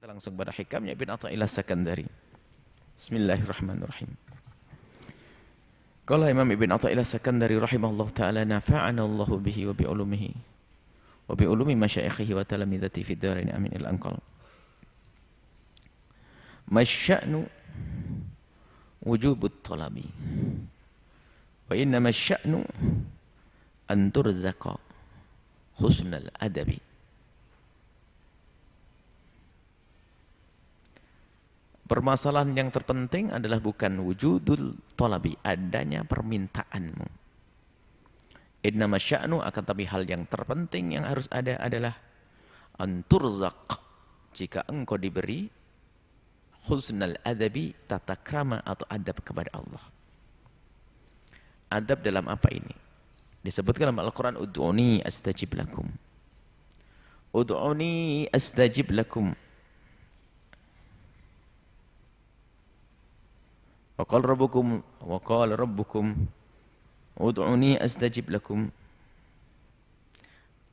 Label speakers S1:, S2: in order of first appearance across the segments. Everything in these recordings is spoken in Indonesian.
S1: Kita langsung pada hikamnya Ibn Atha'illah Sakandari. Bismillahirrahmanirrahim. Qala Imam Ibn Atha'illah Sakandari rahimahullah ta'ala nafa'ana Allahu bihi wa bi'ulumihi wa bi'ulumi masyaikhihi wa talamidati fi darin amin il-anqal. Masya'nu wujubut talabi wa innama sya'nu an turzaqa husnal adabi. Permasalahan yang terpenting adalah bukan wujudul talabi, adanya permintaanmu. Innama sya'nu, akan tapi hal yang terpenting yang harus ada adalah anturzaq, jika engkau diberi husnal adabi, tata krama atau adab kepada Allah. Adab dalam apa ini? Disebutkan dalam Al-Quran, ud'uni astajib lakum. Ud'uni astajib lakum. Wa qala rabbukum ud'uni astajib lakum.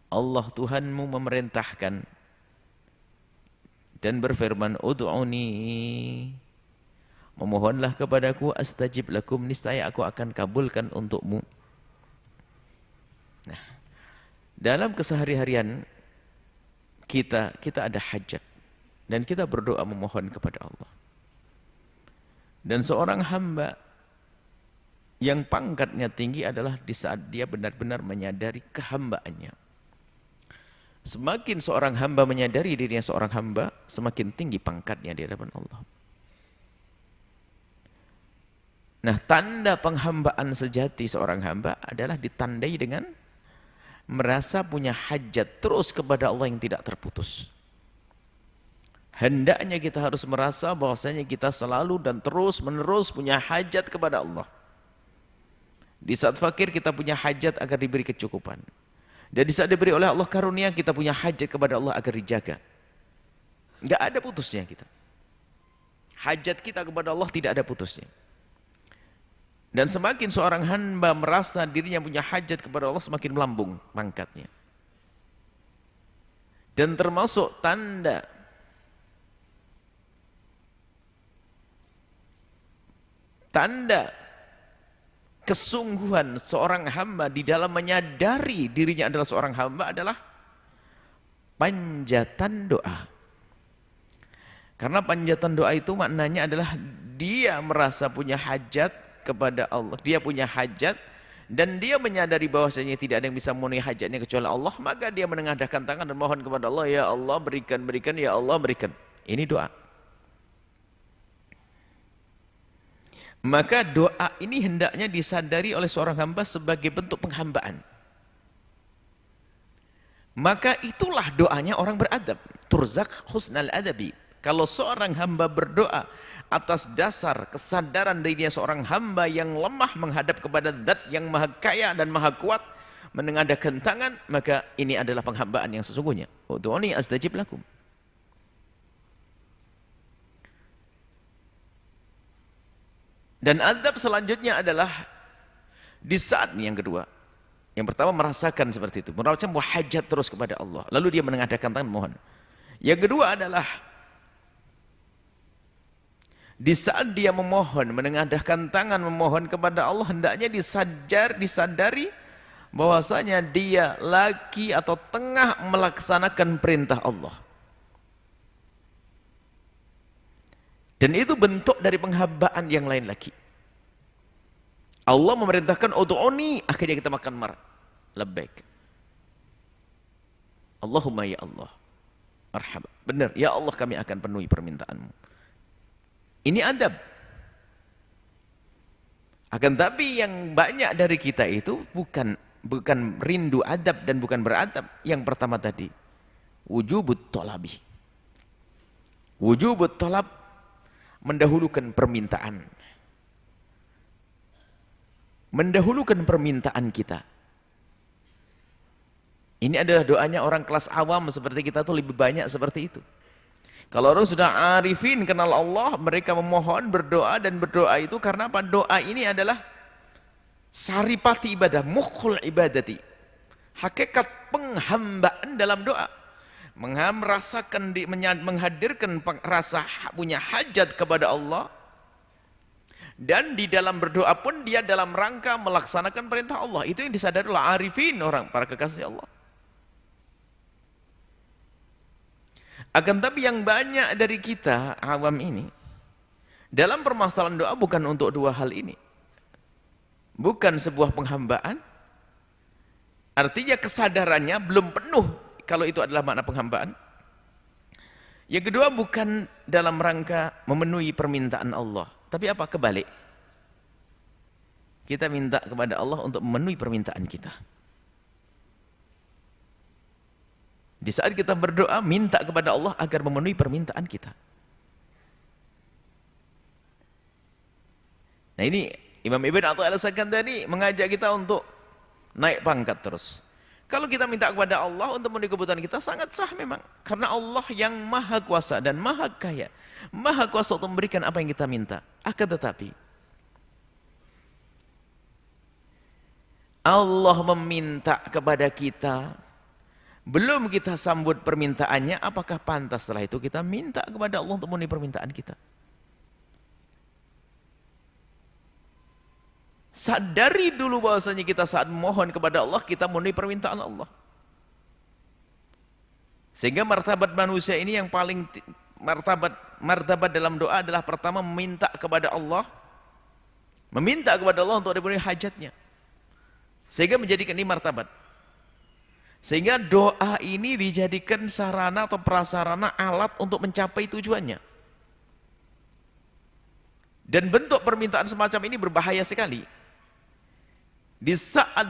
S1: Allah Tuhanmu memerintahkan dan berfirman, ud'uni, memohonlah kepadaku, astajib lakum, niscaya aku akan kabulkan untukmu. Nah, dalam kesehari-harian kita ada hajat dan kita berdoa memohon kepada Allah. Dan seorang hamba yang pangkatnya tinggi adalah di saat dia benar-benar menyadari kehambaannya. Semakin seorang hamba menyadari dirinya seorang hamba, semakin tinggi pangkatnya di hadapan Allah. Nah, tanda penghambaan sejati seorang hamba adalah ditandai dengan merasa punya hajat terus kepada Allah yang tidak terputus. Hendaknya kita harus merasa bahwasanya kita selalu dan terus menerus punya hajat kepada Allah. Di saat fakir kita punya hajat agar diberi kecukupan. Dan di saat diberi oleh Allah karunia kita punya hajat kepada Allah agar dijaga. Enggak ada putusnya kita. Hajat kita kepada Allah tidak ada putusnya. Dan semakin seorang hamba merasa dirinya punya hajat kepada Allah, semakin melambung pangkatnya. Dan termasuk tanda kesungguhan seorang hamba di dalam menyadari dirinya adalah seorang hamba adalah panjatan doa. Karena panjatan doa itu maknanya adalah dia merasa punya hajat kepada Allah. Dia punya hajat dan dia menyadari bahwasanya tidak ada yang bisa memenuhi hajatnya kecuali Allah, maka dia menengadahkan tangan dan mohon kepada Allah, ya Allah berikan, ya Allah berikan. Ini doa. Maka doa ini hendaknya disadari oleh seorang hamba sebagai bentuk penghambaan. Maka itulah doanya orang beradab. Turzak husnal adabi. Kalau seorang hamba berdoa atas dasar kesadaran dirinya seorang hamba yang lemah menghadap kepada Zat yang maha kaya dan maha kuat, menengadahkan tangan, maka ini adalah penghambaan yang sesungguhnya. Ud'uni astajib lakum. Dan adab selanjutnya adalah di saat yang kedua. Yang pertama merasakan seperti itu, merasakan hajat terus kepada Allah. Lalu dia menengadahkan tangan mohon. Yang kedua adalah di saat dia memohon, menengadahkan tangan memohon kepada Allah, hendaknya disadari bahwasanya dia lagi atau tengah melaksanakan perintah Allah. Dan itu bentuk dari penghambaan yang lain lagi. Allah memerintahkan ud'uni, akhirnya kita makan labbaik. Allahumma ya Allah. Marhaba. Benar, ya Allah kami akan penuhi permintaanmu. Ini adab. Akan tapi yang banyak dari kita itu bukan rindu adab dan bukan beradab. Yang pertama tadi, wujubut talabi. Wujubut talab mendahulukan permintaan. Mendahulukan permintaan kita. Ini adalah doanya orang kelas awam seperti kita tuh lebih banyak seperti itu. Kalau orang sudah arifin kenal Allah, mereka memohon, berdoa, dan berdoa itu karena apa? Doa ini adalah saripati ibadah, mukhul ibadati. Hakikat penghambaan dalam doa. merasakan menghadirkan rasa punya hajat kepada Allah, dan di dalam berdoa pun dia dalam rangka melaksanakan perintah Allah. Itu yang disadari oleh arifin, orang para kekasih Allah. Akan tapi yang banyak dari kita awam ini dalam permasalahan doa bukan untuk dua hal ini. Bukan sebuah penghambaan, artinya kesadarannya belum penuh kalau itu adalah makna penghambaan. Yang kedua, bukan dalam rangka memenuhi permintaan Allah, tapi apa? Kebalik. Kita minta kepada Allah untuk memenuhi permintaan kita. Di saat kita berdoa, minta kepada Allah agar memenuhi permintaan kita. Nah ini Imam Ibn Athaillah As-Sakandari mengajak kita untuk naik pangkat terus. Kalau kita minta kepada Allah untuk memenuhi kebutuhan kita, sangat sah memang. Karena Allah yang maha kuasa dan maha kaya, maha kuasa untuk memberikan apa yang kita minta. Akan tetapi Allah meminta kepada kita, belum kita sambut permintaannya, apakah pantas setelah itu kita minta kepada Allah untuk memenuhi permintaan kita? Sadari dulu bahwasanya kita saat mohon kepada Allah, kita memenuhi permintaan Allah. Sehingga martabat manusia ini yang paling martabat dalam doa adalah pertama meminta kepada Allah, meminta kepada Allah untuk dipenuhi hajatnya. Sehingga menjadikan ini martabat. Sehingga doa ini dijadikan sarana atau prasarana alat untuk mencapai tujuannya. Dan bentuk permintaan semacam ini berbahaya sekali. Di saat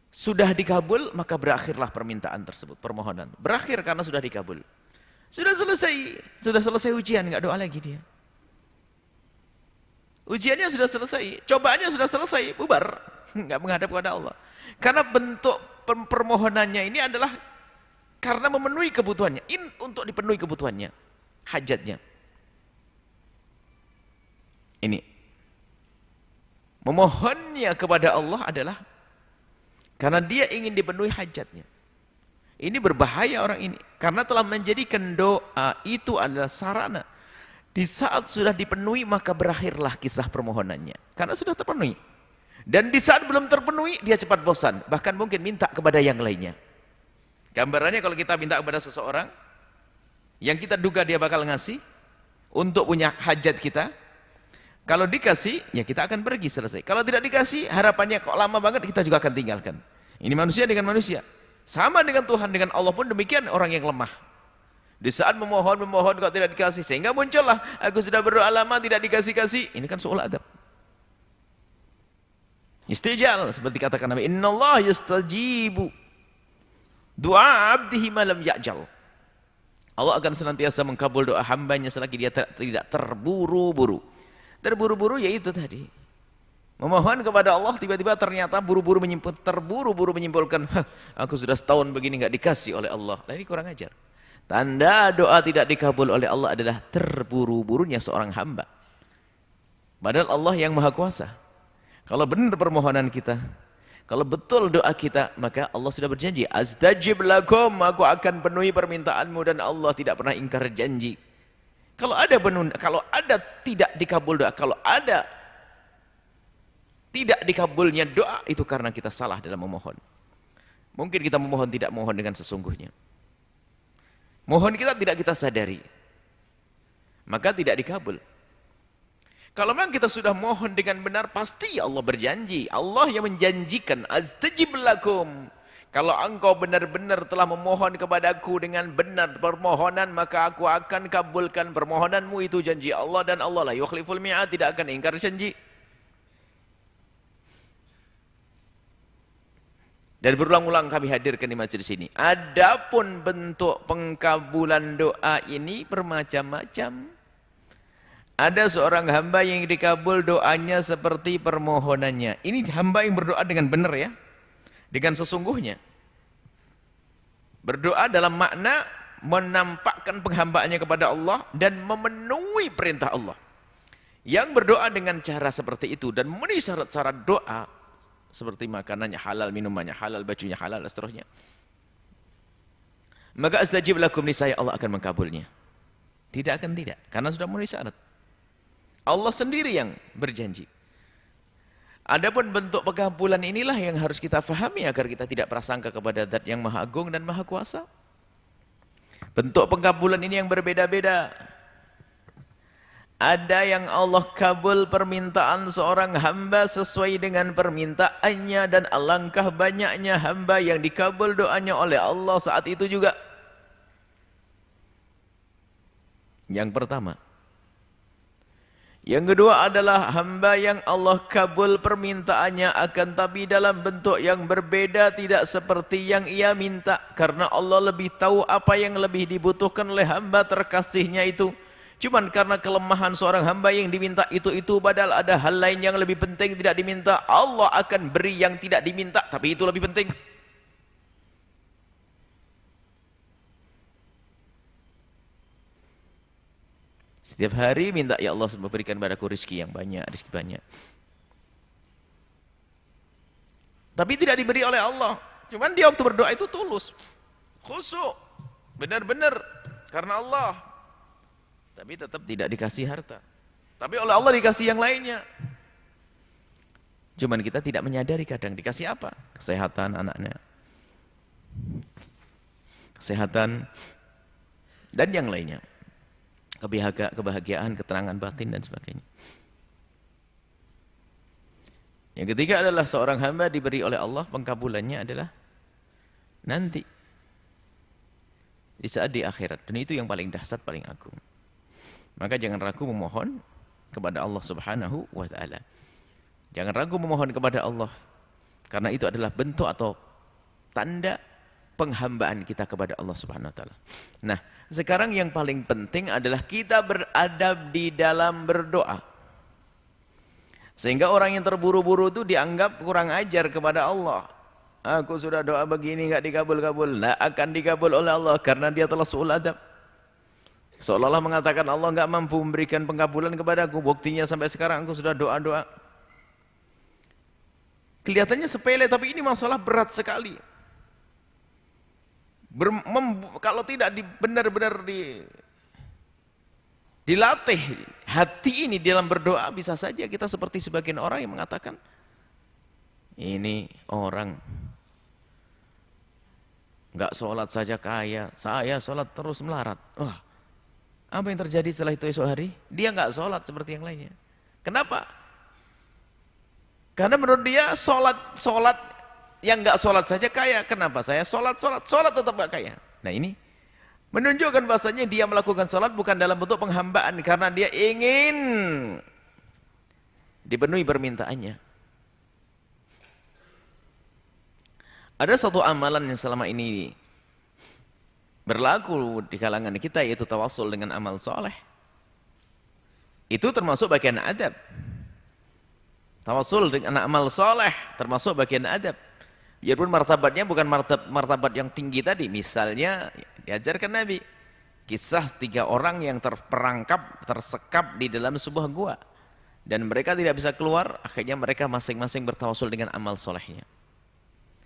S1: sudah dikabul, maka berakhirlah permintaan tersebut, permohonan. Berakhir karena sudah dikabul. Sudah selesai ujian, nggak doa lagi dia. Ujiannya sudah selesai, cobaannya sudah selesai, bubar, nggak menghadap kepada Allah. Karena bentuk permohonannya ini adalah karena memenuhi kebutuhannya, untuk dipenuhi kebutuhannya, hajatnya. Ini memohonnya kepada Allah adalah karena dia ingin dipenuhi hajatnya. Ini berbahaya orang ini, karena telah menjadikan doa itu adalah sarana. Di saat sudah dipenuhi, maka berakhirlah kisah permohonannya, karena sudah terpenuhi. Dan di saat belum terpenuhi, dia cepat bosan, bahkan mungkin minta kepada yang lainnya. Gambarannya kalau kita minta kepada seseorang yang kita duga dia bakal ngasih untuk punya hajat kita, kalau dikasih, ya kita akan pergi, selesai. Kalau tidak dikasih, harapannya kok lama banget, kita juga akan tinggalkan. Ini manusia dengan manusia. Sama dengan Tuhan, dengan Allah pun demikian, orang yang lemah. Di saat memohon kok tidak dikasih, sehingga muncullah, aku sudah berdoa lama tidak dikasih-kasih. Ini kan soal adab. Istijal, seperti katakan Nabi, Innallaha yastajibu du'a abdihi ma lam ya'jal. Allah akan senantiasa mengkabul doa hambanya selagi dia tidak terburu-buru. Terburu-buru yaitu tadi, memohon kepada Allah, tiba-tiba ternyata terburu-buru menyimpulkan, aku sudah setahun begini nggak dikasih oleh Allah. Nah, ini kurang ajar. Tanda doa tidak dikabul oleh Allah adalah terburu-burunya seorang hamba. Padahal Allah yang maha kuasa. Kalau benar permohonan kita, kalau betul doa kita, maka Allah sudah berjanji, astajib lakum, aku akan penuhi permintaanmu, dan Allah tidak pernah ingkar janji. Kalau ada tidak dikabul doa, kalau ada tidak dikabulnya doa, itu karena kita salah dalam memohon. Mungkin kita memohon tidak mohon dengan sesungguhnya. Mohon kita tidak kita sadari, maka tidak dikabul. Kalau memang kita sudah mohon dengan benar, pasti Allah berjanji. Allah yang menjanjikan, astajib lakum. Kalau engkau benar-benar telah memohon kepadaku dengan benar permohonan, maka aku akan kabulkan permohonanmu. Itu janji Allah, dan Allah la yukhliful mi'ad, tidak akan ingkar janji. Dan berulang-ulang kami hadirkan di majelis ini. Adapun bentuk pengkabulan doa ini bermacam-macam. Ada seorang hamba yang dikabul doanya seperti permohonannya. Ini hamba yang berdoa dengan benar ya, dengan sesungguhnya. Berdoa dalam makna menampakkan penghambaannya kepada Allah dan memenuhi perintah Allah. Yang berdoa dengan cara seperti itu dan memenuhi syarat-syarat doa seperti makanannya halal, minumannya halal, bajunya halal, dan seterusnya. Maka astajib lakum, niscaya Allah akan mengkabulnya. Tidak akan tidak, karena sudah memenuhi syarat. Allah sendiri yang berjanji. Adapun bentuk pengabulan inilah yang harus kita fahami agar kita tidak prasangka kepada Zat yang Maha Agung dan Maha Kuasa. Bentuk pengabulan ini yang berbeda-beda. Ada yang Allah kabul permintaan seorang hamba sesuai dengan permintaannya, dan alangkah banyaknya hamba yang dikabul doanya oleh Allah saat itu juga. Yang pertama. Yang kedua adalah hamba yang Allah kabul permintaannya, akan tapi dalam bentuk yang berbeda, tidak seperti yang ia minta, karena Allah lebih tahu apa yang lebih dibutuhkan oleh hamba terkasihnya itu. Cuman karena kelemahan seorang hamba yang diminta itu padahal ada hal lain yang lebih penting tidak diminta, Allah akan beri yang tidak diminta tapi itu lebih penting. Setiap hari minta, ya Allah berikan padaku rezeki yang banyak, rezeki banyak. Tapi tidak diberi oleh Allah. Cuman dia waktu berdoa itu tulus, khusyuk, benar-benar karena Allah. Tapi tetap tidak dikasih harta. Tapi oleh Allah dikasih yang lainnya. Cuman kita tidak menyadari kadang dikasih apa? Kesehatan anaknya, kesehatan, dan yang lainnya. Kebahagiaan, keterangan batin, dan sebagainya. Yang ketiga adalah seorang hamba diberi oleh Allah, pengkabulannya adalah nanti. Di saat di akhirat. Dan itu yang paling dahsyat, paling agung. Maka jangan ragu memohon kepada Allah Subhanahu wa ta'ala. Jangan ragu memohon kepada Allah, karena itu adalah bentuk atau tanda penghambaan kita kepada Allah Subhanahu wa ta'ala. Nah, sekarang yang paling penting adalah kita beradab di dalam berdoa. Sehingga orang yang terburu-buru itu dianggap kurang ajar kepada Allah. Aku sudah doa begini enggak dikabul-kabul. Nah, akan dikabul oleh Allah karena dia telah su'ul adab. Seolah-olah mengatakan Allah enggak mampu memberikan pengkabulan kepadaku. Buktinya sampai sekarang aku sudah doa-doa. Kelihatannya sepele, tapi ini masalah berat sekali. Kalau tidak benar-benar dilatih hati ini dalam berdoa, bisa saja kita seperti sebagian orang yang mengatakan, ini orang enggak sholat saja kaya, saya sholat terus melarat. Wah, apa yang terjadi setelah itu esok hari? Dia enggak sholat seperti yang lainnya. Kenapa? Karena menurut dia sholat yang enggak sholat saja kaya. Kenapa saya sholat tetap enggak kaya? Nah, ini menunjukkan bahasanya dia melakukan sholat bukan dalam bentuk penghambaan, karena dia ingin dipenuhi permintaannya. Ada satu amalan yang selama ini berlaku di kalangan kita, yaitu tawassul dengan amal soleh. Itu termasuk bagian adab. Tawassul dengan amal soleh termasuk bagian adab. Biarpun martabatnya bukan martabat yang tinggi tadi. Misalnya diajarkan Nabi kisah 3 orang yang terperangkap, tersekap di dalam sebuah gua, dan mereka tidak bisa keluar. Akhirnya mereka masing-masing bertawassul dengan amal solehnya.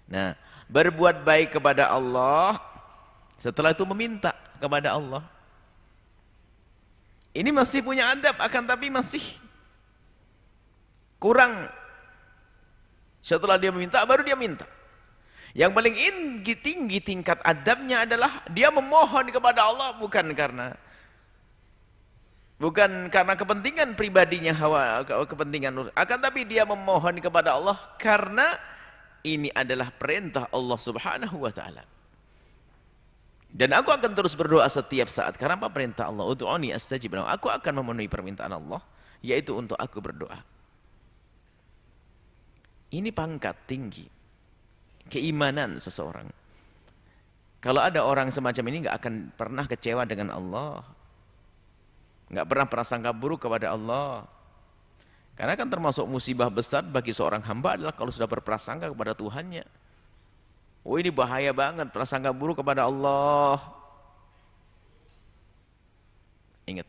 S1: Nah, berbuat baik kepada Allah, setelah itu meminta kepada Allah. Ini masih punya adab, akan tapi masih kurang. Setelah dia meminta, baru dia minta. Yang paling tinggi tingkat adabnya adalah dia memohon kepada Allah bukan karena kepentingan pribadinya, kepentingan, akan tapi dia memohon kepada Allah karena ini adalah perintah Allah Subhanahu wa ta'ala. Dan aku akan terus berdoa setiap saat. Karena apa perintah Allah? Ud'uni astajib lakum. Aku akan memenuhi permintaan Allah, yaitu untuk aku berdoa. Ini pangkat tinggi keimanan seseorang. Kalau ada orang semacam ini nggak akan pernah kecewa dengan Allah, nggak pernah prasangka buruk kepada Allah. Karena kan termasuk musibah besar bagi seorang hamba adalah kalau sudah berprasangka kepada Tuhannya. Oh, ini bahaya banget, prasangka buruk kepada Allah. Ingat.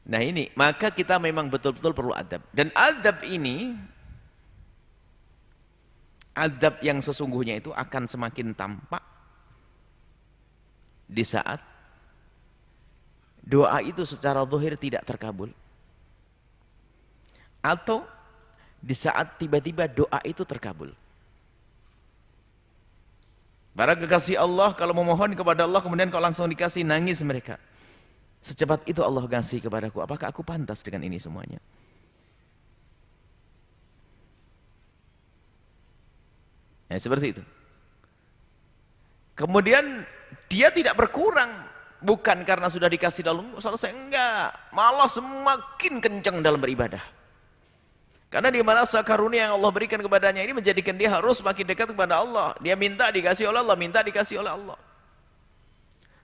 S1: Nah ini, maka kita memang betul-betul perlu adab. Dan adab ini Azab yang sesungguhnya itu akan semakin tampak di saat doa itu secara zahir tidak terkabul, atau di saat tiba-tiba doa itu terkabul. Para kekasih Allah kalau memohon kepada Allah kemudian kau langsung dikasih, nangis mereka. Secepat itu Allah kasih kepadaku, apakah aku pantas dengan ini semuanya? Ya, seperti itu. Kemudian dia tidak berkurang, bukan karena sudah dikasih dalam selesai, enggak, malah semakin kencang dalam beribadah. Karena dia merasa karunia yang Allah berikan kepadanya ini menjadikan dia harus semakin dekat kepada Allah. Dia minta dikasih oleh Allah, minta dikasih oleh Allah.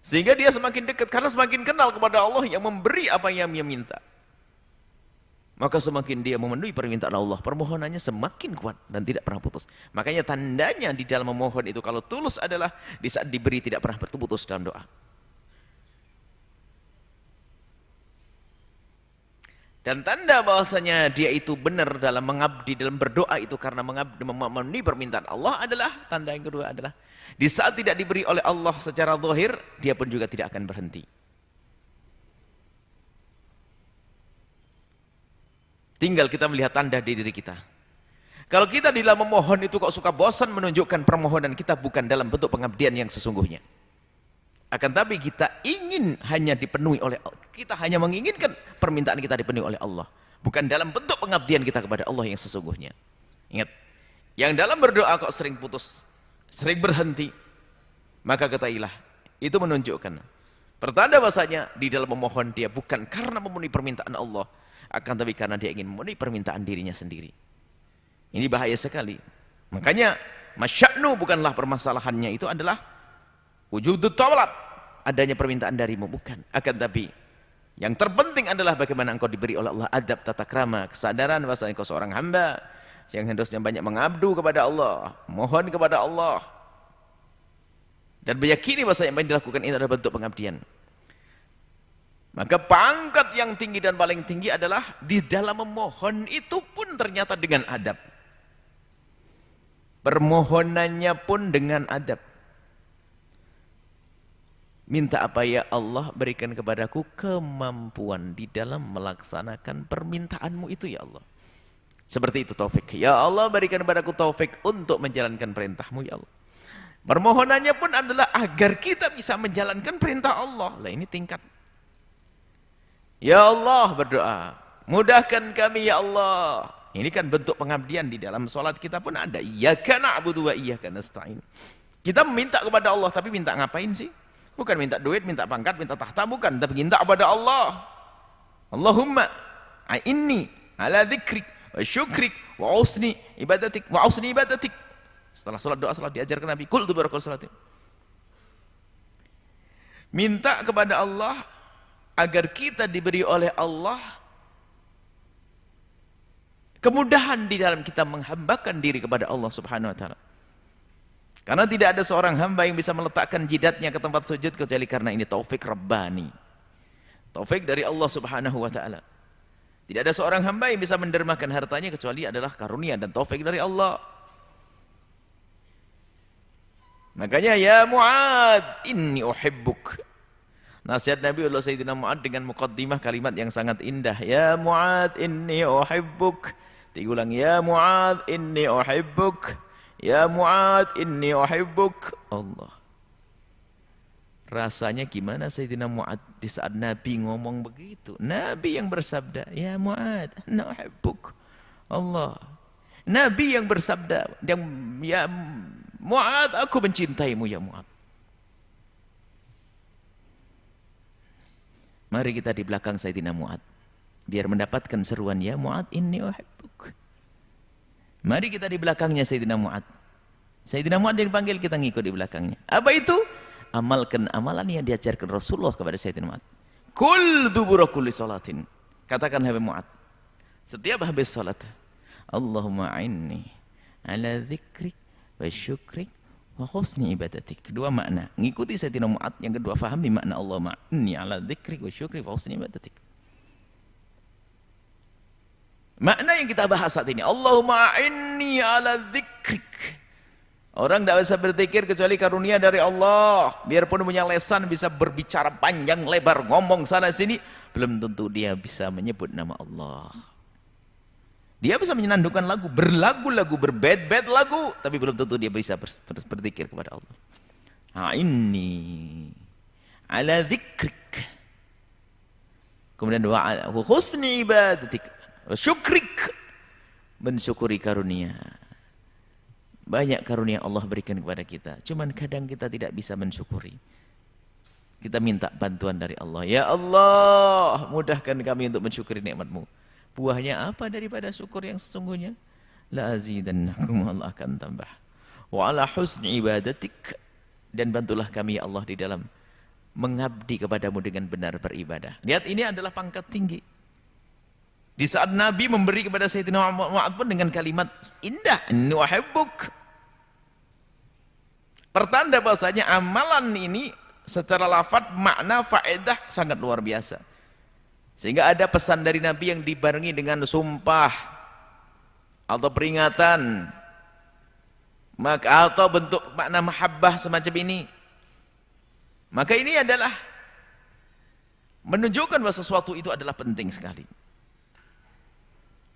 S1: Sehingga dia semakin dekat karena semakin kenal kepada Allah yang memberi apa yang dia minta. Maka semakin dia memenuhi permintaan Allah, permohonannya semakin kuat dan tidak pernah putus. Makanya tandanya di dalam memohon itu kalau tulus adalah di saat diberi tidak pernah berputus dalam doa. Dan tanda bahwasanya dia itu benar dalam mengabdi, dalam berdoa itu karena mengabdi, memenuhi permintaan Allah adalah, tanda yang kedua adalah di saat tidak diberi oleh Allah secara zahir, dia pun juga tidak akan berhenti. Tinggal kita melihat tanda di diri kita. Kalau kita di dalam memohon itu kok suka bosan, menunjukkan permohonan kita bukan dalam bentuk pengabdian yang sesungguhnya. Akan tapi kita ingin hanya dipenuhi oleh Allah. Kita hanya menginginkan permintaan kita dipenuhi oleh Allah. Bukan dalam bentuk pengabdian kita kepada Allah yang sesungguhnya. Ingat, yang dalam berdoa kok sering putus, sering berhenti, maka ketahuilah, itu menunjukkan pertanda bahasanya di dalam memohon dia bukan karena memenuhi permintaan Allah, akan tapi karena dia ingin memenuhi permintaan dirinya sendiri. Ini bahaya sekali. Makanya masya'nu bukanlah permasalahannya itu adalah wujudut talab, adanya permintaan darimu, bukan. Akan tapi yang terpenting adalah bagaimana engkau diberi oleh Allah adab, tata krama, kesadaran bahwa engkau seorang hamba yang harusnya banyak mengabdu kepada Allah, mohon kepada Allah, dan meyakini bahwa yang dilakukan ini adalah bentuk pengabdian. Maka pangkat yang tinggi dan paling tinggi adalah di dalam memohon itu pun ternyata dengan adab. Permohonannya pun dengan adab. Minta apa ya Allah, berikan kepadaku kemampuan di dalam melaksanakan permintaanmu itu ya Allah. Seperti itu taufik. Ya Allah, berikan kepadaku taufik untuk menjalankan perintahmu ya Allah. Permohonannya pun adalah agar kita bisa menjalankan perintah Allah. Lah ini tingkat. Ya Allah, berdoa, mudahkan kami ya Allah. Ini kan bentuk pengabdian di dalam sholat kita pun ada. Iyyaka na'budu wa iyyaka nasta'in. Kita meminta kepada Allah, tapi minta ngapain sih? Bukan minta duit, minta pangkat, minta tahta, bukan. Tapi minta kepada Allah. Allahumma a'inni ala dzikrik wa syukrik wa husni ibadatik wa husni ibadatik. Setelah sholat doa salat diajarkan Nabi, qul tubarakal salatin. Minta kepada Allah agar kita diberi oleh Allah kemudahan di dalam kita menghambakan diri kepada Allah Subhanahu wa taala. Karena tidak ada seorang hamba yang bisa meletakkan jidatnya ke tempat sujud kecuali karena ini taufik Rabbani. Taufik dari Allah Subhanahu wa taala. Tidak ada seorang hamba yang bisa mendermakan hartanya kecuali adalah karunia dan taufik dari Allah. Makanya ya Mu'ad, inni uhibbuk. Nasihat Nabi Allah Sayyidina Mu'ad dengan muqaddimah kalimat yang sangat indah. Ya Mu'ad, inni uhibbuk. Diulang, ya Mu'ad, inni uhibbuk. Ya Mu'ad, inni uhibbuk. Allah. Rasanya gimana Sayyidina Mu'ad di saat Nabi ngomong begitu? Nabi yang bersabda, ya Mu'ad, ana uhibbuk. Allah. Nabi yang bersabda, yang ya Mu'ad, aku mencintaimu ya Mu'ad. Mari kita di belakang Sayyidina Mu'ad biar mendapatkan seruan ya Mu'ad, inni uhibbuk. Mari kita di belakangnya Sayyidina Mu'ad. Sayyidina Mu'ad yang dipanggil, kita ngikut di belakangnya. Apa itu? Amalkan amalan yang diajarkan Rasulullah kepada Sayyidina Mu'ad. Kul dubura kulli salatin. Katakan hai Mu'ad, setiap habis salat, Allahumma a'inni ala dzikrik wa syukrik wa husni ibadatik. Kedua makna. Ngikuti Sayyidina Mu'ad. Yang kedua, fahami makna Allahumma a'inni ala dzikrik wa syukrik wa husni ibadatik. Makna yang kita bahas saat ini, Allahumma a'inni ala dzikrik. Orang tidak bisa berzikir kecuali karunia dari Allah. Biarpun punya lesan bisa berbicara panjang lebar, ngomong sana sini, belum tentu dia bisa menyebut nama Allah. Dia bisa menyenandungkan lagu, berlagu-lagu, berbed-bed lagu, tapi belum tentu dia bisa berzikir kepada Allah. Ini ala dzikrik. Kemudian doa husni ibadatik, syukrik, mensyukuri karunia. Banyak karunia Allah berikan kepada kita. Cuman kadang kita tidak bisa mensyukuri. Kita minta bantuan dari Allah. Ya Allah, mudahkan kami untuk mensyukuri nikmat-Mu. Buahnya apa daripada syukur yang sesungguhnya? La azidannakum, Allah akan tambah. Wa ala husni ibadatik. Dan bantulah kami ya Allah di dalam mengabdi kepadamu dengan benar beribadah. Lihat, ini adalah pangkat tinggi. Di saat Nabi memberi kepada Sayyidina Mu'adz pun dengan kalimat indah, inni uhibbuk. Pertanda bahasanya amalan ini secara lafaz makna faedah sangat luar biasa. Sehingga ada pesan dari Nabi yang dibarengi dengan sumpah atau peringatan, maka atau bentuk makna mahabbah semacam ini. Maka ini adalah menunjukkan bahwa sesuatu itu adalah penting sekali.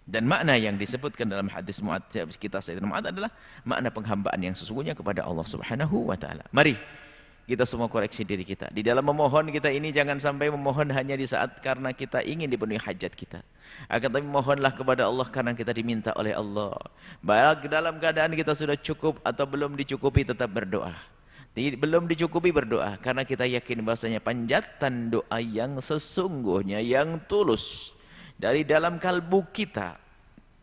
S1: Dan makna yang disebutkan dalam hadis Mu'adz kita Sayyidina Mu'adz adalah makna penghambaan yang sesungguhnya kepada Allah Subhanahu wa taala. Mari kita semua koreksi diri kita. Di dalam memohon kita ini jangan sampai memohon hanya di saat karena kita ingin dipenuhi hajat kita. Akan tapi mohonlah kepada Allah karena kita diminta oleh Allah. Baik dalam keadaan kita sudah cukup atau belum dicukupi, tetap berdoa. Belum dicukupi, berdoa karena kita yakin bahasanya panjatan doa yang sesungguhnya, yang tulus dari dalam kalbu kita,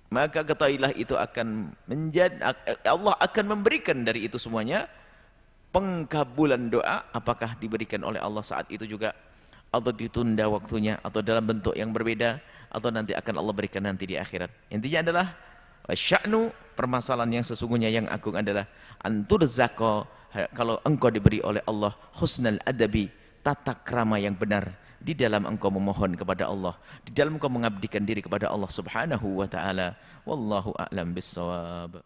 S1: maka ketahuilah itu akan menjadi, Allah akan memberikan dari itu semuanya pengkabulan doa. Apakah diberikan oleh Allah saat itu juga, atau ditunda waktunya, atau dalam bentuk yang berbeda, atau nanti akan Allah berikan nanti di akhirat. Intinya adalah sya'nu, permasalahan yang sesungguhnya yang agung adalah anturzaqo, kalau engkau diberi oleh Allah husnal adabi, tata krama yang benar di dalam engkau memohon kepada Allah, di dalam engkau mengabdikan diri kepada Allah Subhanahu wa taala. Wallahu a'lam bissawab.